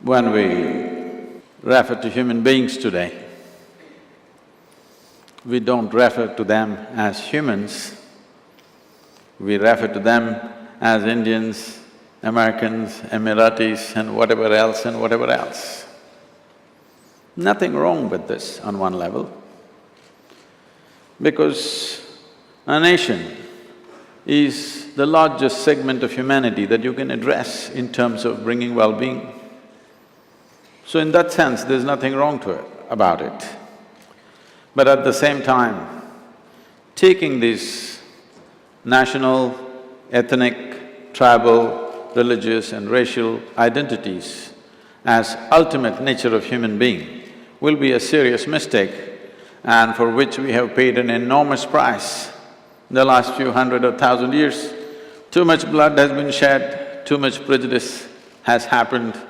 When we refer to human beings today, we don't refer to them as humans, we refer to them as Indians, Americans, Emiratis and whatever else. Nothing wrong with this on one level, because a nation is the largest segment of humanity that you can address in terms of bringing well-being. So in that sense, there's nothing wrong about it. But at the same time, taking these national, ethnic, tribal, religious and racial identities as ultimate nature of human being will be a serious mistake, and for which we have paid an enormous price in the last few hundred or thousand years. Too much blood has been shed, too much prejudice has happened.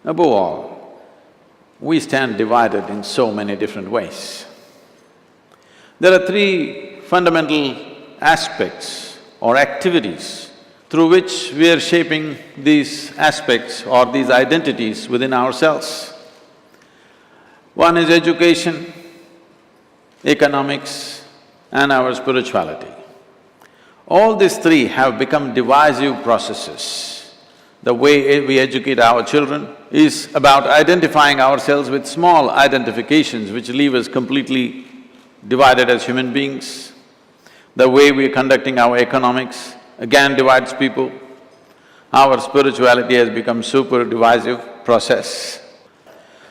Above all, we stand divided in so many different ways. There are three fundamental aspects or activities through which we are shaping these aspects or these identities within ourselves. One is education, economics and our spirituality. All these three have become divisive processes. The way we educate our children is about identifying ourselves with small identifications which leave us completely divided as human beings. The way we are conducting our economics again divides people. Our spirituality has become super divisive process.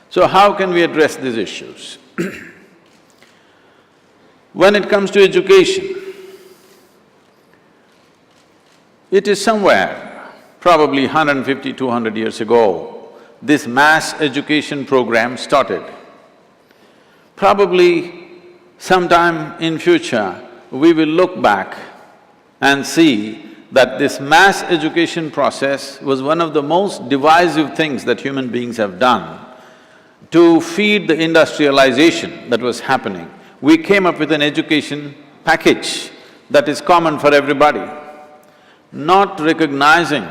So how can we address these issues? When it comes to education, it is somewhere, probably 150, 200 years ago, this mass education program started. Probably sometime in future, we will look back and see that this mass education process was one of the most divisive things that human beings have done to feed the industrialization that was happening. We came up with an education package that is common for everybody, not recognizing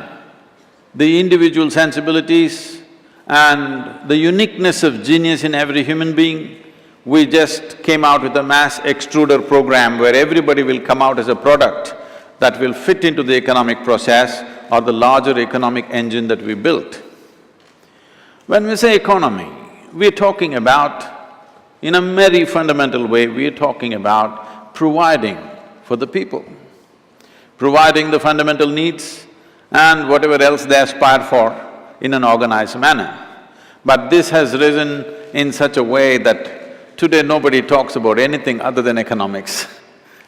the individual sensibilities and the uniqueness of genius in every human being. We just came out with a mass extruder program where everybody will come out as a product that will fit into the economic process or the larger economic engine that we built. When we say economy, we're talking about, in a very fundamental way, we're talking about providing for the people, providing the fundamental needs and whatever else they aspire for in an organized manner. But this has risen in such a way that today nobody talks about anything other than economics.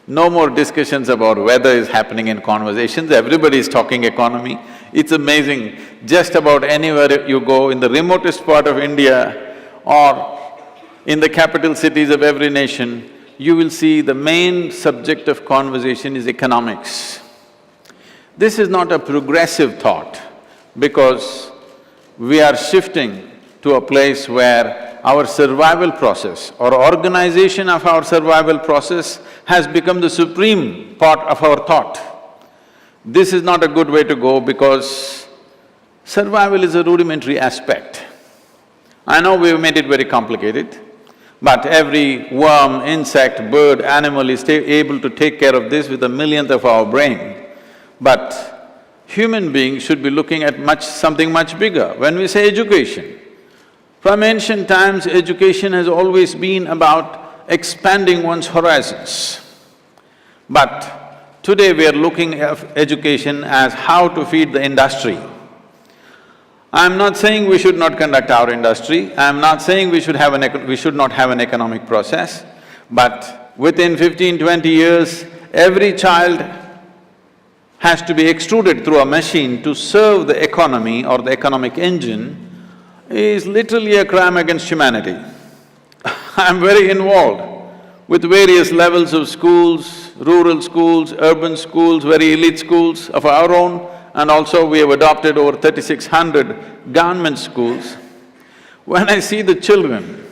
No more discussions about weather is happening in conversations, everybody is talking economy. It's amazing, just about anywhere you go, in the remotest part of India or in the capital cities of every nation, you will see the main subject of conversation is economics. This is not a progressive thought, because we are shifting to a place where our survival process or organization of our survival process has become the supreme part of our thought. This is not a good way to go, because survival is a rudimentary aspect. I know we've made it very complicated, but every worm, insect, bird, animal is able to take care of this with a millionth of our brain. But human beings should be looking at something much bigger. When we say education, from ancient times, education has always been about expanding one's horizons. But today we are looking at education as how to feed the industry. I'm not saying we should not conduct our industry, I'm not saying we should not have an economic process, but within 15, 20 years, every child has to be extruded through a machine to serve the economy or the economic engine is literally a crime against humanity. I'm very involved with various levels of schools, rural schools, urban schools, very elite schools of our own, and also we have adopted over 3,600 government schools. When I see the children,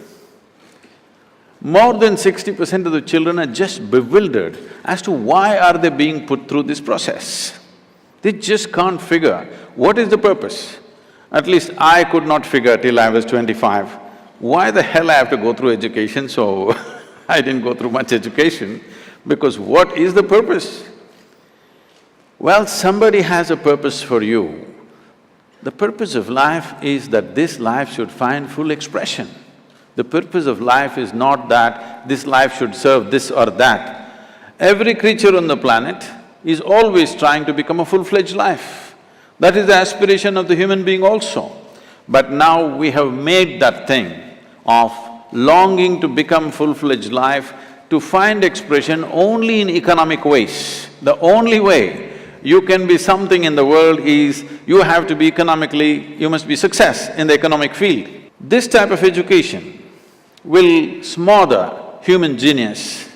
more than 60% of the children are just bewildered as to why are they being put through this process. They just can't figure what is the purpose. At least I could not figure till I was 25, why the hell I have to go through education, so I didn't go through much education, because what is the purpose? Well, somebody has a purpose for you. The purpose of life is that this life should find full expression. The purpose of life is not that this life should serve this or that. Every creature on the planet is always trying to become a full-fledged life. That is the aspiration of the human being also. But now we have made that thing of longing to become full-fledged life to find expression only in economic ways. The only way you can be something in the world is you have to be you must be success in the economic field. This type of education will smother human genius.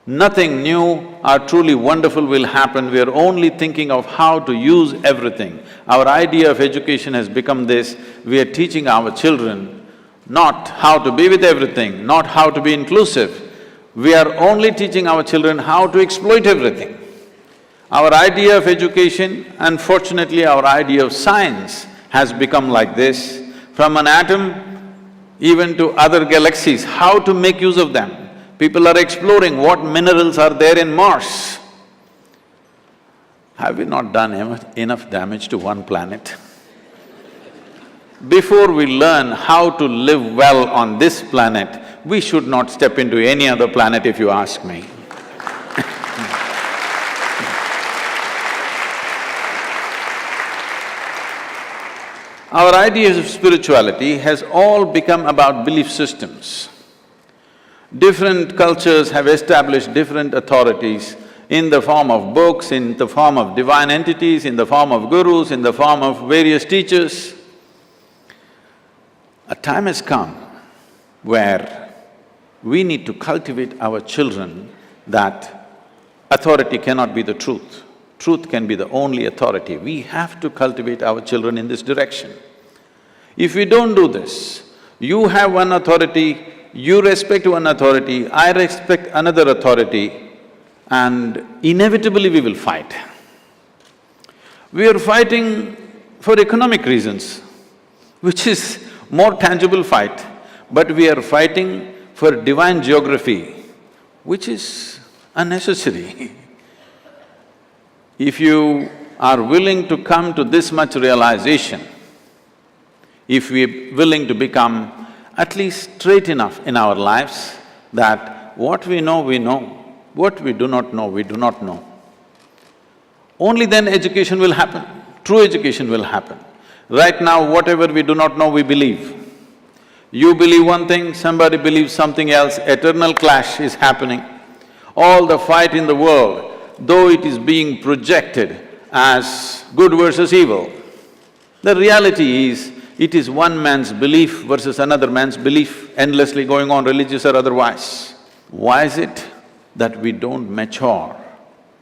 Nothing new or truly wonderful will happen, we are only thinking of how to use everything. Our idea of education has become this, we are teaching our children not how to be with everything, not how to be inclusive. We are only teaching our children how to exploit everything. Our idea of education, unfortunately our idea of science has become like this. From an atom even to other galaxies, how to make use of them. People are exploring what minerals are there in Mars. Have we not done enough damage to one planet? Before we learn how to live well on this planet, we should not step into any other planet, if you ask me. Our ideas of spirituality has all become about belief systems. Different cultures have established different authorities in the form of books, in the form of divine entities, in the form of gurus, in the form of various teachers. A time has come where we need to cultivate our children that authority cannot be the truth. Truth can be the only authority. We have to cultivate our children in this direction. If we don't do this, you have one authority, you respect one authority, I respect another authority, and inevitably we will fight. We are fighting for economic reasons, which is more tangible fight, but we are fighting for divine geography, which is unnecessary. If you are willing to come to this much realization, if we are willing to become at least straight enough in our lives that what we know, what we do not know, we do not know, only then education will happen, true education will happen. Right now, whatever we do not know, we believe. You believe one thing, somebody believes something else, eternal clash is happening. All the fight in the world, though it is being projected as good versus evil, the reality is, it is one man's belief versus another man's belief, endlessly going on, religious or otherwise. Why is it that we don't mature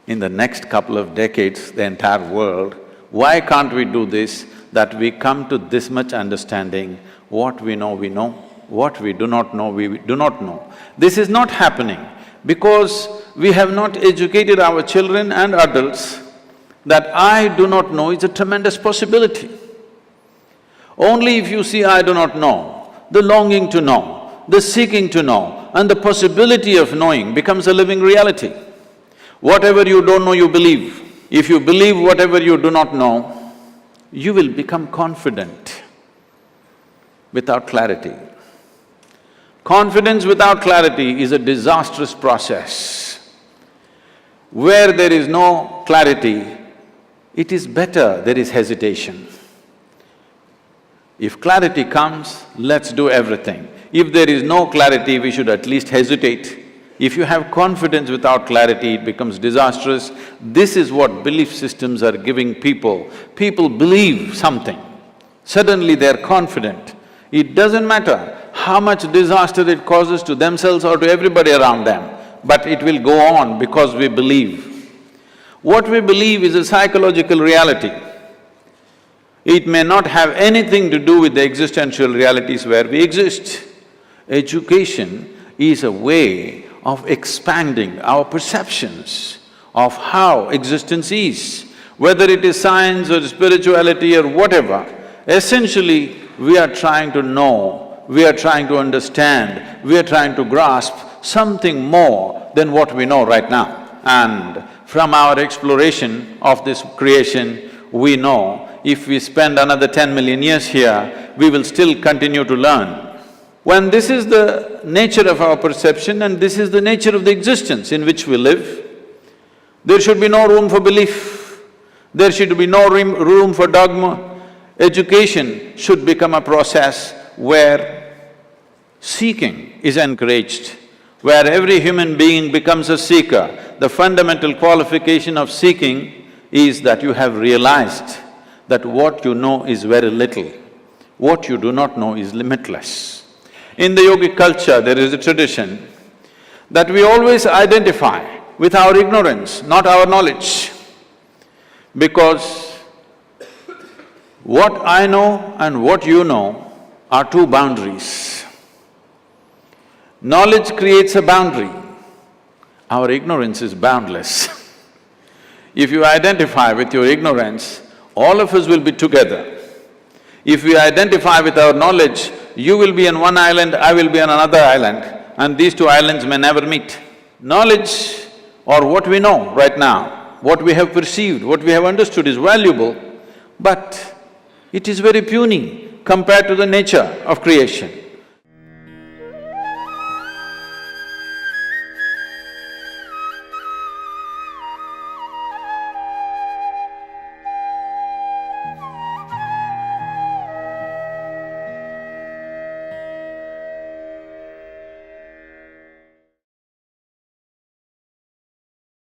in the next couple of decades, the entire world? Why can't we do this, that we come to this much understanding, what we know, what we do not know, we do not know. This is not happening because we have not educated our children and adults that I do not know is a tremendous possibility. Only if you see I do not know, the longing to know, the seeking to know, and the possibility of knowing becomes a living reality. Whatever you don't know, you believe. If you believe whatever you do not know, you will become confident without clarity. Confidence without clarity is a disastrous process. Where there is no clarity, it is better there is hesitation. If clarity comes, let's do everything. If there is no clarity, we should at least hesitate. If you have confidence without clarity, it becomes disastrous. This is what belief systems are giving people. People believe something, suddenly they're confident. It doesn't matter how much disaster it causes to themselves or to everybody around them, but it will go on because we believe. What we believe is a psychological reality. It may not have anything to do with the existential realities where we exist. Education is a way of expanding our perceptions of how existence is. Whether it is science or spirituality or whatever, Essentially, we are trying to know, we are trying to understand, we are trying to grasp something more than what we know right now. And from our exploration of this creation, we know if we spend another 10 million years here, we will still continue to learn. When this is the nature of our perception and this is the nature of the existence in which we live, there should be no room for belief, there should be no room for dogma. Education should become a process where seeking is encouraged, where every human being becomes a seeker. The fundamental qualification of seeking is that you have realized that what you know is very little, what you do not know is limitless. In the yogic culture, there is a tradition that we always identify with our ignorance, not our knowledge, because what I know and what you know are two boundaries. Knowledge creates a boundary, our ignorance is boundless. If you identify with your ignorance, all of us will be together. If we identify with our knowledge, you will be on one island, I will be on another island, and these two islands may never meet. Knowledge, or what we know right now, what we have perceived, what we have understood is valuable, but it is very puny compared to the nature of creation.